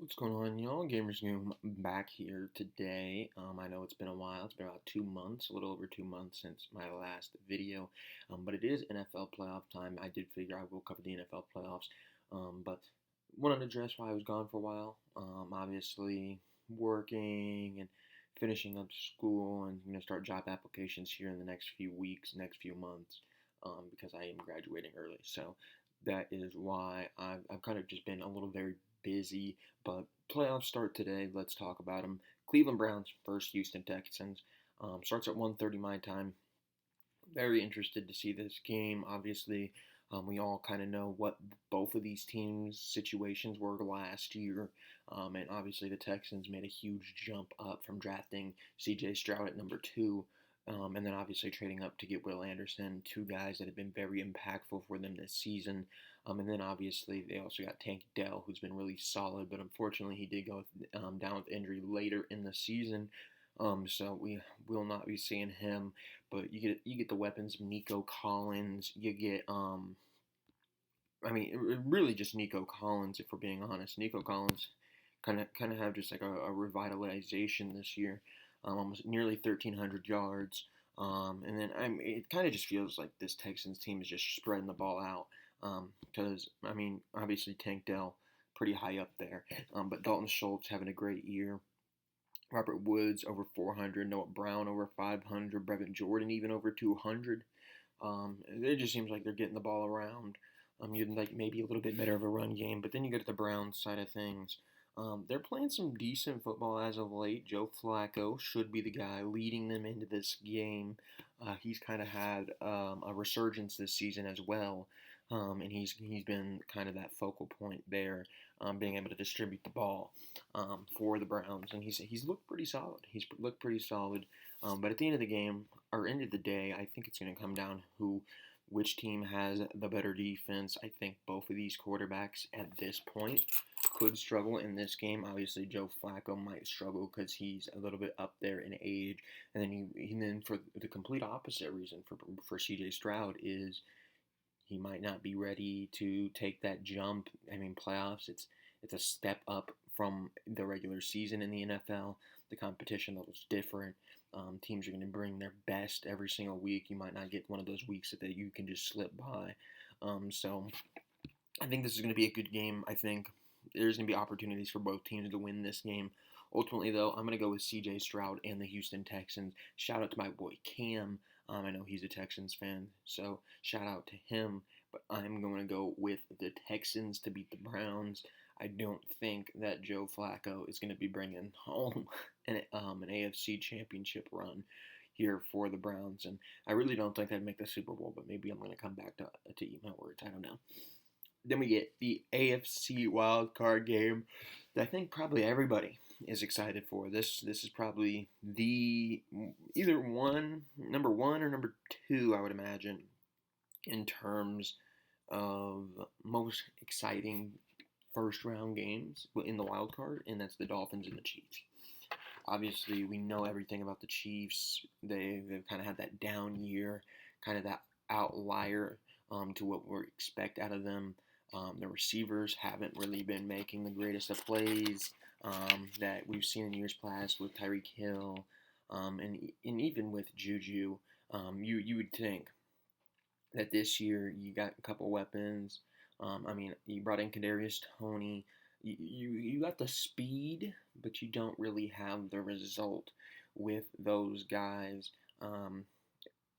What's going on, y'all? Gamers Goom back here today. I know it's been a while. It's been about 2 months, a little over 2 months since my last video. But it is NFL playoff time. I did figure I will cover the NFL playoffs. But wanted to address why I was gone for a while. Obviously, working and finishing up school and start job applications here in the next few weeks, next few months, because I am graduating early. So that is why I've kind of just been a little very busy, but playoffs start today. Let's talk about them. Cleveland Browns versus Houston Texans. Starts at 1:30 my time. Very interested to see this game. Obviously, we all kind of know what both of these teams' situations were last year. And obviously, the Texans made a huge jump up from drafting C.J. Stroud at number two. And then obviously trading up to get Will Anderson, two guys that have been very impactful for them this season. And then obviously they also got Tank Dell, who's been really solid, but unfortunately he did go down with injury later in the season. So we will not be seeing him. But you get the weapons of Nico Collins. You get really just Nico Collins, if we're being honest. Nico Collins kind of have just like a revitalization this year, almost nearly 1,300 yards. And then it kind of just feels like this Texans team is just spreading the ball out. Because obviously Tank Dell pretty high up there, but Dalton Schultz having a great year. Robert Woods over 400, Noah Brown over 500, Brevin Jordan even over 200. It just seems like they're getting the ball around. You'd like maybe a little bit better of a run game, but then you go to the Browns side of things. They're playing some decent football as of late. Joe Flacco should be the guy leading them into this game. He's kind of had a resurgence this season as well, and he's been kind of that focal point there, being able to distribute the ball for the Browns, and he's looked pretty solid. He's looked pretty solid, but at the end of the game or end of the day, I think it's going to come down which team has the better defense. I think both of these quarterbacks at this point could struggle in this game. Obviously, Joe Flacco might struggle because he's a little bit up there in age, and then for the complete opposite reason for C.J. Stroud is he might not be ready to take that jump. Playoffs, it's a step up from the regular season in the NFL. The competition level's different. Teams are going to bring their best every single week. You might not get one of those weeks that you can just slip by. So I think this is going to be a good game. I think there's going to be opportunities for both teams to win this game. Ultimately, though, I'm going to go with C.J. Stroud and the Houston Texans. Shout out to my boy Cam. I know he's a Texans fan, so shout out to him. But I'm going to go with the Texans to beat the Browns. I don't think that Joe Flacco is going to be bringing home an AFC championship run here for the Browns. And I really don't think they'd make the Super Bowl, but maybe I'm going to come back to eat my words. I don't know. Then we get the AFC wild card game that I think probably everybody is excited for. This is probably the either number one or number two, I would imagine, in terms of most exciting first round games in the wild card, and that's the Dolphins and the Chiefs. Obviously, we know everything about the Chiefs. They've kind of had that down year, kind of that outlier to what we expect out of them. The receivers haven't really been making the greatest of plays that we've seen in years past with Tyreek Hill, and even with Juju. You would think that this year you got a couple weapons. You brought in Kadarius Toney. You got the speed, but you don't really have the result with those guys.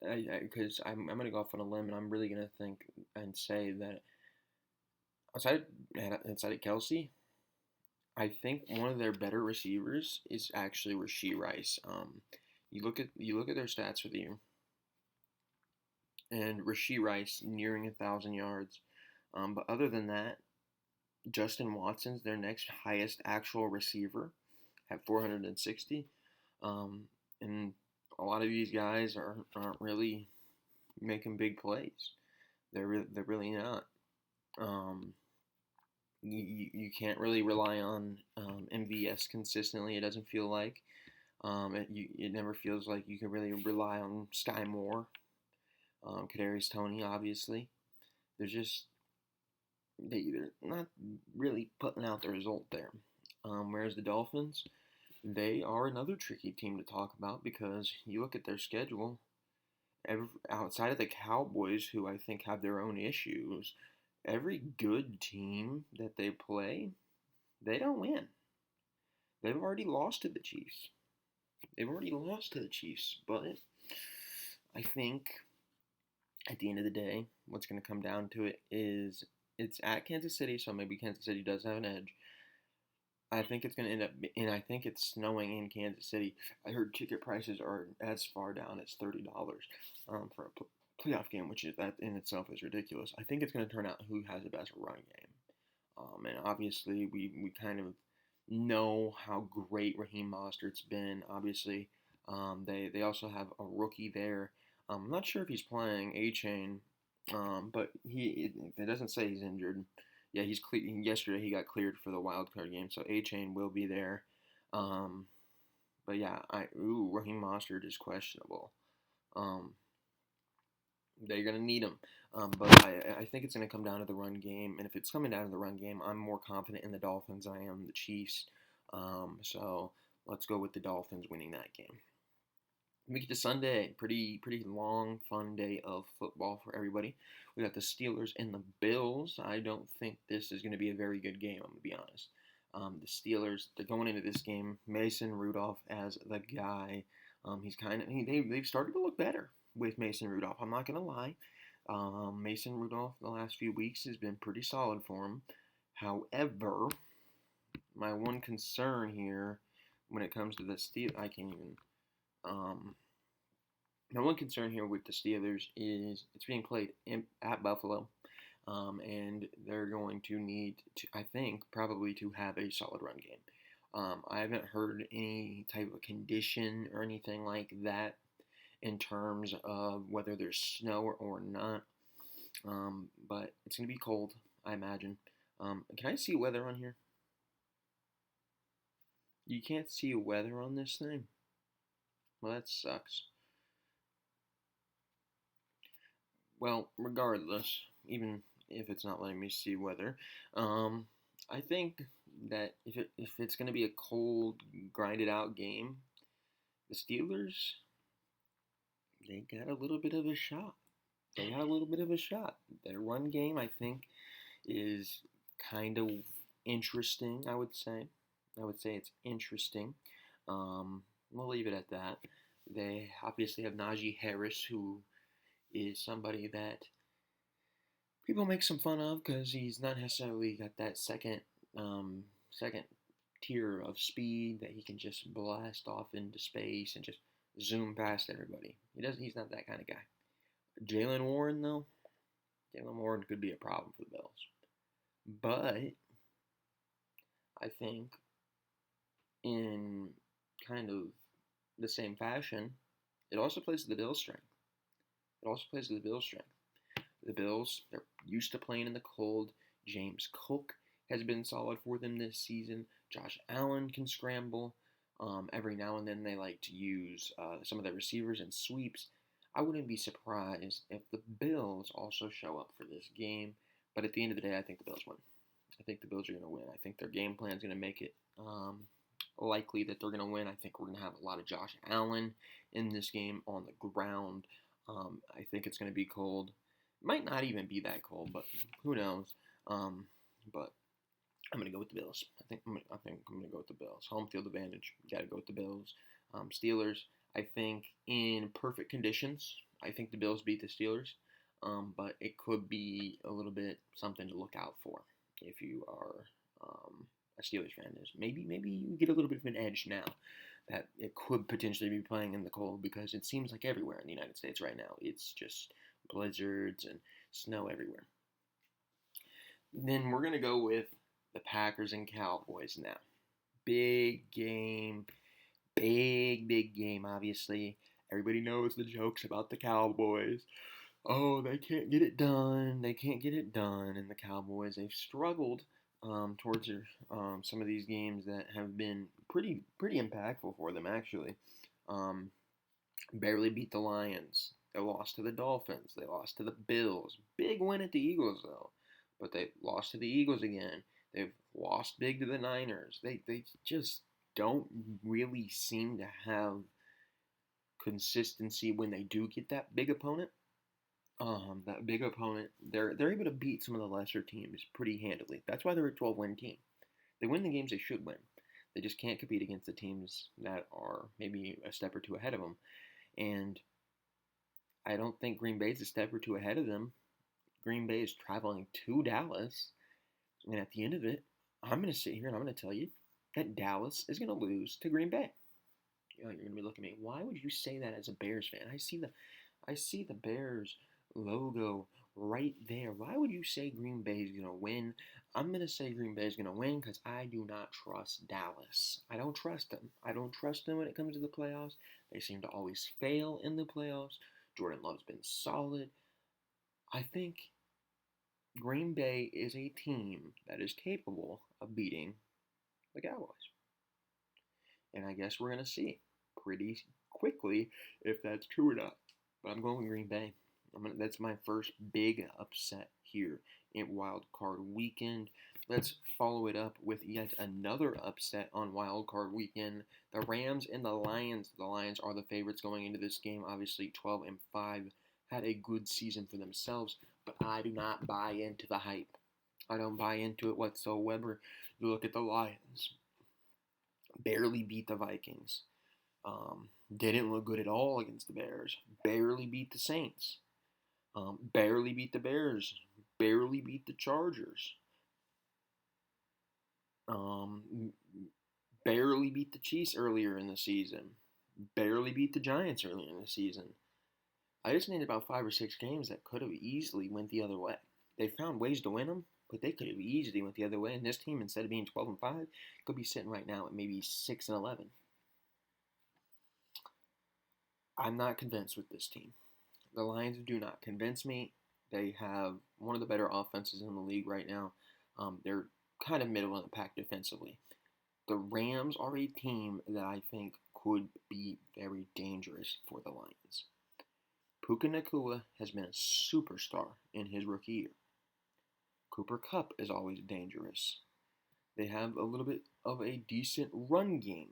Because I'm going to go off on a limb, and I'm really going to think and say that outside of Kelsey, I think one of their better receivers is actually Rashee Rice. You look at their stats for the year, and Rashee Rice nearing 1,000 yards. But other than that, Justin Watson's their next highest actual receiver at 460. And a lot of these guys aren't really making big plays. They're really not. You can't really rely on MVS consistently. It doesn't feel like. It never feels like you can really rely on Sky Moore, Kadarius Toney, obviously. They're not really putting out the result there. Whereas the Dolphins, they are another tricky team to talk about because you look at their schedule. Outside of the Cowboys, who I think have their own issues, every good team that they play, they don't win. They've already lost to the Chiefs. But I think at the end of the day, what's going to come down to it is it's at Kansas City, so maybe Kansas City does have an edge. I think it's going to end up, and I think it's snowing in Kansas City. I heard ticket prices are as far down as $30 for a playoff game, which is that in itself is ridiculous. I think it's going to turn out who has the best run game, and obviously we kind of know how great Raheem Mostert's been. Obviously, they also have a rookie there. I'm not sure if he's playing Achane, but it doesn't say he's injured. Yeah, yesterday he got cleared for the wild card game, so Achane will be there. Um, but yeah, Raheem Mostert is questionable. Um, they're gonna need him, but I think it's gonna come down to the run game, and if it's coming down to the run game, I'm more confident in the Dolphins than I am the Chiefs. So let's go with the Dolphins winning that game. We get to Sunday, pretty long, fun day of football for everybody. We got the Steelers and the Bills. I don't think this is going to be a very good game. I'm going to be honest. The Steelers, they're going into this game. Mason Rudolph as the guy. They've started to look better with Mason Rudolph. I'm not going to lie. Mason Rudolph the last few weeks has been pretty solid for him. However, my one concern here when it comes to the Steelers, I can't even. My one concern here with the Steelers is it's being played at Buffalo, and they're going to need to, I think, probably to have a solid run game. I haven't heard any type of condition or anything like that in terms of whether there's snow or not, but it's going to be cold, I imagine. Can I see weather on here? You can't see weather on this thing? Well, that sucks. Well, regardless, even if it's not letting me see weather, I think that if it's going to be a cold, grinded out game, the Steelers, they got a little bit of a shot. Their run game, I think, is kind of interesting, I would say. It's interesting. We'll leave it at that. They obviously have Najee Harris, who is somebody that people make some fun of because he's not necessarily got that second tier of speed that he can just blast off into space and just zoom past everybody. He's not that kind of guy. Jaylen Warren, though, Jaylen Warren could be a problem for the Bills. But I think in kind of the same fashion, it also plays to the Bills' strength. The Bills, they're used to playing in the cold. James Cook has been solid for them this season. Josh Allen can scramble. Every now and then they like to use some of their receivers in sweeps. I wouldn't be surprised if the Bills also show up for this game. But at the end of the day, I think the Bills win. I think the Bills are going to win. I think their game plan is going to make it likely that they're going to win. I think we're going to have a lot of Josh Allen in this game on the ground. I think it's going to be cold. Might not even be that cold, but who knows? But I'm going to go with the Bills. I think I'm going to go with the Bills. Home field advantage. Got to go with the Bills. Steelers, I think in perfect conditions, I think the Bills beat the Steelers. But it could be a little bit something to look out for if you are a Steelers fan. Is maybe you get a little bit of an edge now that it could potentially be playing in the cold because it seems like everywhere in the United States right now it's just blizzards and snow everywhere. Then we're gonna go with the Packers and Cowboys now. Big game, big game. Obviously, everybody knows the jokes about the Cowboys. Oh, they can't get it done. And the Cowboys, they've struggled towards some of these games that have been pretty impactful for them, actually. Barely beat the Lions. They lost to the Dolphins. They lost to the Bills. Big win at the Eagles, though. But they lost to the Eagles again. They've lost big to the Niners. They just don't really seem to have consistency when they do get that big opponent. That big opponent, they're able to beat some of the lesser teams pretty handily. That's why they're a 12-win team. They win the games they should win. They just can't compete against the teams that are maybe a step or two ahead of them. And I don't think Green Bay's a step or two ahead of them. Green Bay is traveling to Dallas, and at the end of it, I'm going to sit here and I'm going to tell you that Dallas is going to lose to Green Bay. You're going to be looking at me. Why would you say that as a Bears fan? I see the Bears logo right there. Why would you say Green Bay is going to win? I'm going to say Green Bay is going to win because I do not trust Dallas. I don't trust them. I don't trust them when it comes to the playoffs. They seem to always fail in the playoffs. Jordan Love's been solid. I think Green Bay is a team that is capable of beating the Cowboys. And I guess we're going to see pretty quickly if that's true or not. But I'm going with Green Bay. That's my first big upset here in Wild Card Weekend. Let's follow it up with yet another upset on Wild Card Weekend. The Rams and the Lions. The Lions are the favorites going into this game. Obviously, 12-5 had a good season for themselves, but I do not buy into the hype. I don't buy into it whatsoever. You look at the Lions. Barely beat the Vikings. Didn't look good at all against the Bears. Barely beat the Saints. Barely beat the Bears. Barely beat the Chargers. Barely beat the Chiefs earlier in the season. Barely beat the Giants earlier in the season. I just named about 5 or 6 games that could have easily went the other way. They found ways to win them, but they could have easily went the other way. And this team, instead of being 12-5, could be sitting right now at maybe 6-11. I'm not convinced with this team. The Lions do not convince me. They have one of the better offenses in the league right now. They're kind of middle of the pack defensively. The Rams are a team that I think could be very dangerous for the Lions. Puka Nacua has been a superstar in his rookie year. Cooper Kupp is always dangerous. They have a little bit of a decent run game.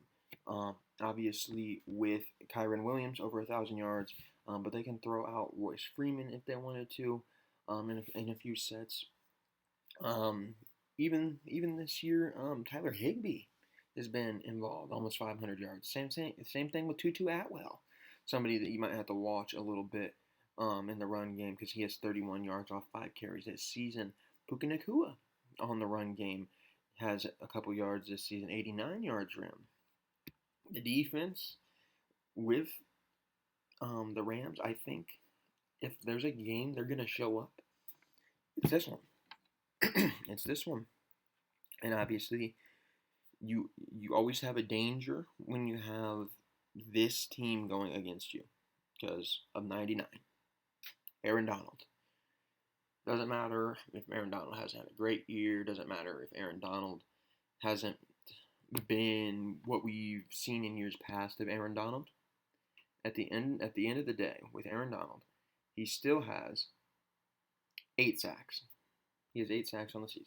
Obviously, with Kyren Williams over 1,000 yards, but they can throw out Royce Freeman if they wanted to in a few sets. Even this year, Tyler Higbee has been involved, almost 500 yards. Same thing with Tutu Atwell, somebody that you might have to watch a little bit in the run game because he has 31 yards off 5 carries this season. Puka Nacua on the run game has a couple yards this season, 89 yards for him. The defense with the Rams, I think if there's a game they're going to show up, it's this one. It's this one. And obviously, you always have a danger when you have this team going against you because of 99. Aaron Donald. Doesn't matter if Aaron Donald hasn't had a great year. Doesn't matter if Aaron Donald hasn't been what we've seen in years past of Aaron Donald. At the end of the day, with Aaron Donald, he still has 8 sacks. He has 8 sacks on the season.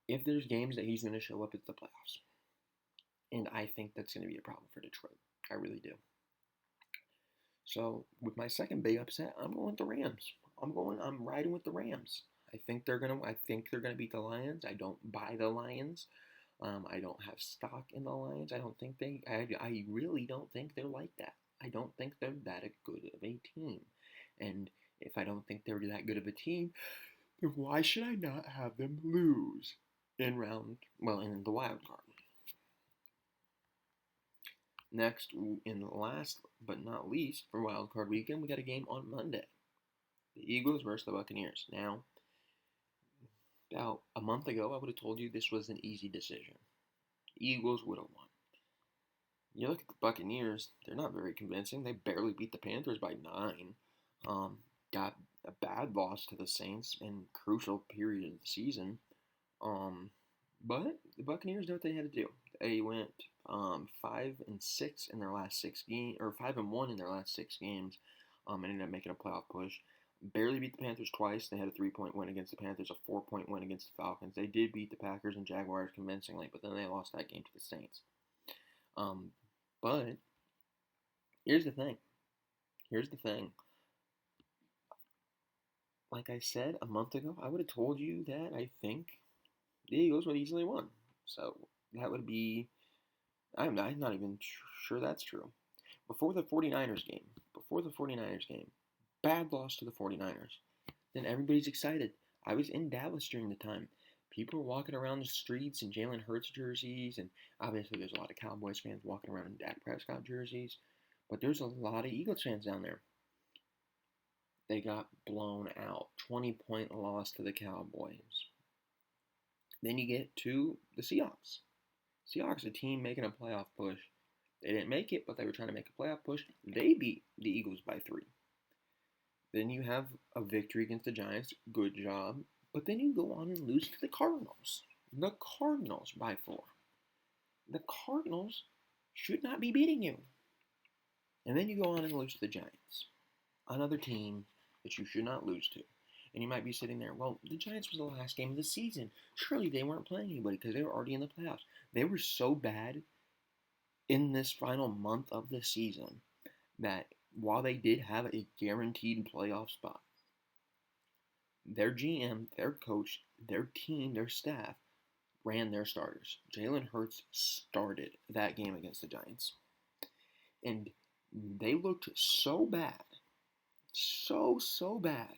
If there's games that he's going to show up, it's the playoffs. And I think that's going to be a problem for Detroit. I really do. So, with my second big upset, I'm going with the Rams. I'm riding with the Rams. I think they're gonna beat the Lions. I don't buy the Lions. I don't have stock in the Lions. I really don't think they're like that. I don't think they're that good of a team. And if I don't think they're that good of a team, then why should I not have them lose in the wild card? Next, in the last but not least for wild card weekend, we got a game on Monday. The Eagles versus the Buccaneers. Now, about a month ago, I would have told you this was an easy decision. The Eagles would have won. You look at the Buccaneers, they're not very convincing. They barely beat the Panthers by 9. Got a bad loss to the Saints in crucial period of the season. But the Buccaneers did what they had to do. They went 5-6 in their last 6 games, or 5-1 in their last 6 games. And ended up making a playoff push. Barely beat the Panthers twice. They had a 3-point win against the Panthers, a 4-point win against the Falcons. They did beat the Packers and Jaguars convincingly, but then they lost that game to the Saints. But here's the thing. Like I said a month ago, I would have told you that I think the Eagles would easily win. So that would be, I'm not even sure that's true. Before the 49ers game, bad loss to the 49ers. Then everybody's excited. I was in Dallas during the time. People were walking around the streets in Jalen Hurts jerseys, and obviously there's a lot of Cowboys fans walking around in Dak Prescott jerseys. But there's a lot of Eagles fans down there. They got blown out. 20-point loss to the Cowboys. Then you get to the Seahawks. Seahawks, a team making a playoff push. They didn't make it, but they were trying to make a playoff push. They beat the Eagles by 3. Then you have a victory against the Giants. Good job. But then you go on and lose to the Cardinals. The Cardinals by 4. The Cardinals should not be beating you. And then you go on and lose to the Giants. Another team that you should not lose to. And you might be sitting there, well, the Giants was the last game of the season. Surely they weren't playing anybody because they were already in the playoffs. They were so bad in this final month of the season that while they did have a guaranteed playoff spot, their GM, their coach, their team, their staff ran their starters. Jalen Hurts started that game against the Giants. And they looked so bad, so bad,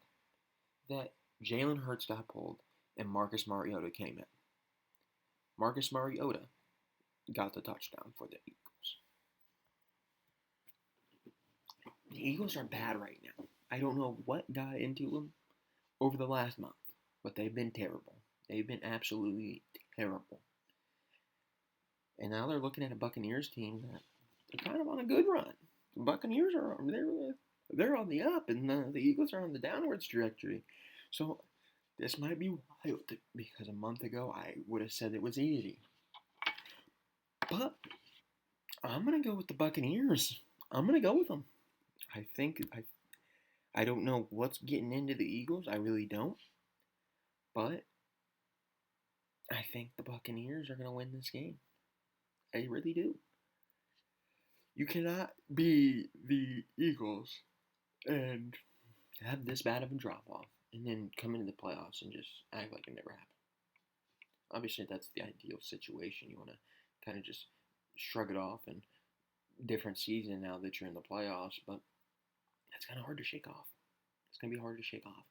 that Jalen Hurts got pulled and Marcus Mariota came in. Marcus Mariota got the touchdown for the Eagles. The Eagles are bad right now. I don't know what got into them over the last month, but they've been terrible. They've been absolutely terrible. And now they're looking at a Buccaneers team that they're kind of on a good run. The Buccaneers are they're on the up, and the Eagles are on the downwards trajectory. So this might be wild because a month ago I would have said it was easy. But I'm gonna go with the Buccaneers. I'm gonna go with them. I don't know what's getting into the Eagles. I really don't. But I think the Buccaneers are going to win this game. I really do. You cannot be the Eagles and have this bad of a drop-off and then come into the playoffs and just act like it never happened. Obviously, that's the ideal situation. You want to kind of just shrug it off and different season now that you're in the playoffs, but that's kind of hard to shake off. It's going to be hard to shake off.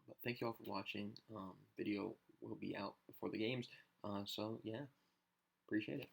But thank you all for watching. Video will be out before the games. So, yeah, appreciate it.